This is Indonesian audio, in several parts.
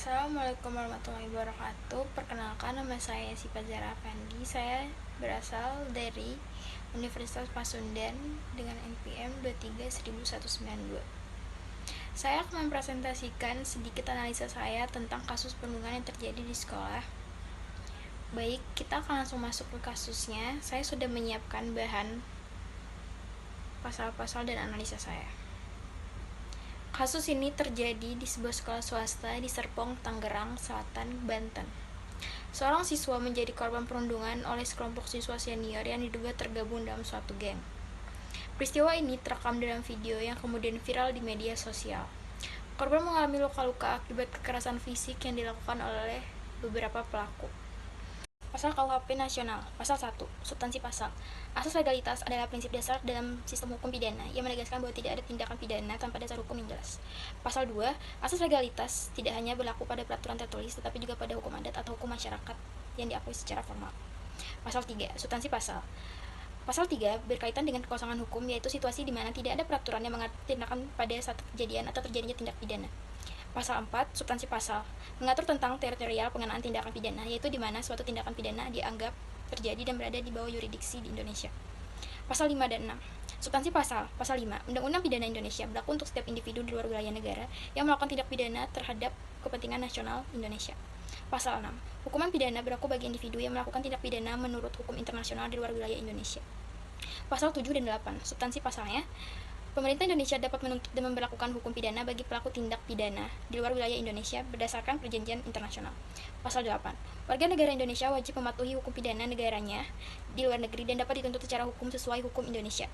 Assalamualaikum warahmatullahi wabarakatuh. Perkenalkan, nama saya Sipa Zara Afandi. Saya berasal dari Universitas Pasundan dengan NPM 23192. Saya akan mempresentasikan sedikit analisa saya tentang kasus perundungan yang terjadi di sekolah. Baik, kita akan langsung masuk ke kasusnya. Saya sudah menyiapkan bahan pasal-pasal dan analisa saya. Kasus ini terjadi di sebuah sekolah swasta di Serpong, Tangerang Selatan, Banten. Seorang siswa menjadi korban perundungan oleh sekelompok siswa senior yang diduga tergabung dalam suatu geng. Peristiwa ini terekam dalam video yang kemudian viral di media sosial. Korban mengalami luka-luka akibat kekerasan fisik yang dilakukan oleh beberapa pelaku. Pasal KUHP Nasional, Pasal 1, Substansi Pasal. Asas legalitas adalah prinsip dasar dalam sistem hukum pidana yang menegaskan bahwa tidak ada tindakan pidana tanpa dasar hukum yang jelas. Pasal 2, asas legalitas tidak hanya berlaku pada peraturan tertulis tetapi juga pada hukum adat atau hukum masyarakat yang diakui secara formal. Pasal 3, Substansi Pasal. Pasal 3 berkaitan dengan kekosongan hukum, yaitu situasi di mana tidak ada peraturan yang mengatur tindakan pada saat kejadian atau terjadinya tindak pidana. Pasal 4, Substansi Pasal, mengatur tentang teritorial pengenaan tindakan pidana, yaitu di mana suatu tindakan pidana dianggap terjadi dan berada di bawah yurisdiksi di Indonesia. Pasal 5 dan 6, Substansi Pasal. Pasal 5, Undang-Undang Pidana Indonesia berlaku untuk setiap individu di luar wilayah negara yang melakukan tindak pidana terhadap kepentingan nasional Indonesia. Pasal 6, Hukuman pidana berlaku bagi individu yang melakukan tindak pidana menurut hukum internasional di luar wilayah Indonesia. Pasal 7 dan 8, Substansi Pasalnya, pemerintah Indonesia dapat menuntut dan memberlakukan hukum pidana bagi pelaku tindak pidana di luar wilayah Indonesia berdasarkan perjanjian internasional. Pasal 8. Warga negara Indonesia wajib mematuhi hukum pidana negaranya di luar negeri dan dapat dituntut secara hukum sesuai hukum Indonesia.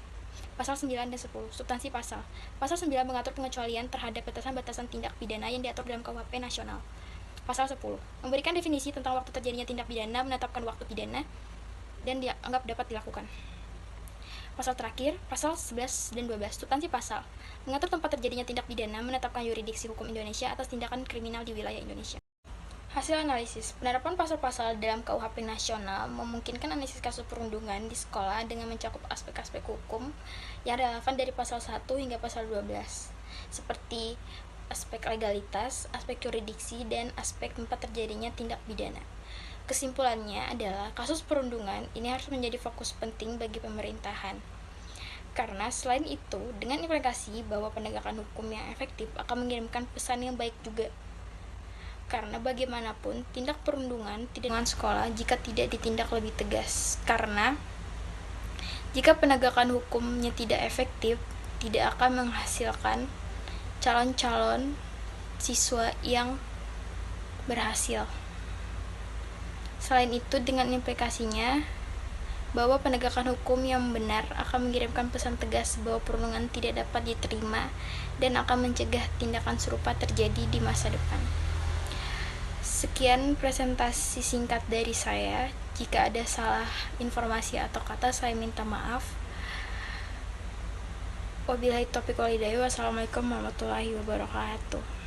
Pasal 9 dan 10. Substansi Pasal. Pasal 9 mengatur pengecualian terhadap batasan-batasan tindak pidana yang diatur dalam KUHP Nasional. Pasal 10. Memberikan definisi tentang waktu terjadinya tindak pidana, menetapkan waktu pidana, dan dianggap dapat dilakukan. Pasal terakhir, Pasal 11 dan 12, Substansi Pasal, mengatur tempat terjadinya tindak pidana, menetapkan yurisdiksi hukum Indonesia atas tindakan kriminal di wilayah Indonesia. Hasil analisis, penerapan pasal-pasal dalam KUHP Nasional memungkinkan analisis kasus perundungan di sekolah dengan mencakup aspek-aspek hukum yang relevan dari Pasal 1 hingga Pasal 12, seperti aspek legalitas, aspek yurisdiksi, dan aspek tempat terjadinya tindak pidana. Kesimpulannya adalah kasus perundungan ini harus menjadi fokus penting bagi pemerintahan. Karena selain itu, dengan implikasi bahwa penegakan hukum yang efektif akan mengirimkan pesan yang baik juga. Karena bagaimanapun, tindak perundungan tidak dengan sekolah jika tidak ditindak lebih tegas. Karena jika penegakan hukumnya tidak efektif, tidak akan menghasilkan calon-calon siswa yang berhasil. Selain itu, dengan implikasinya bahwa penegakan hukum yang benar akan mengirimkan pesan tegas bahwa perundungan tidak dapat diterima dan akan mencegah tindakan serupa terjadi di masa depan. Sekian presentasi singkat dari saya. Jika ada salah informasi atau kata, saya minta maaf. Wabillahi taufiq wal hidayah. Wassalamualaikum warahmatullahi wabarakatuh.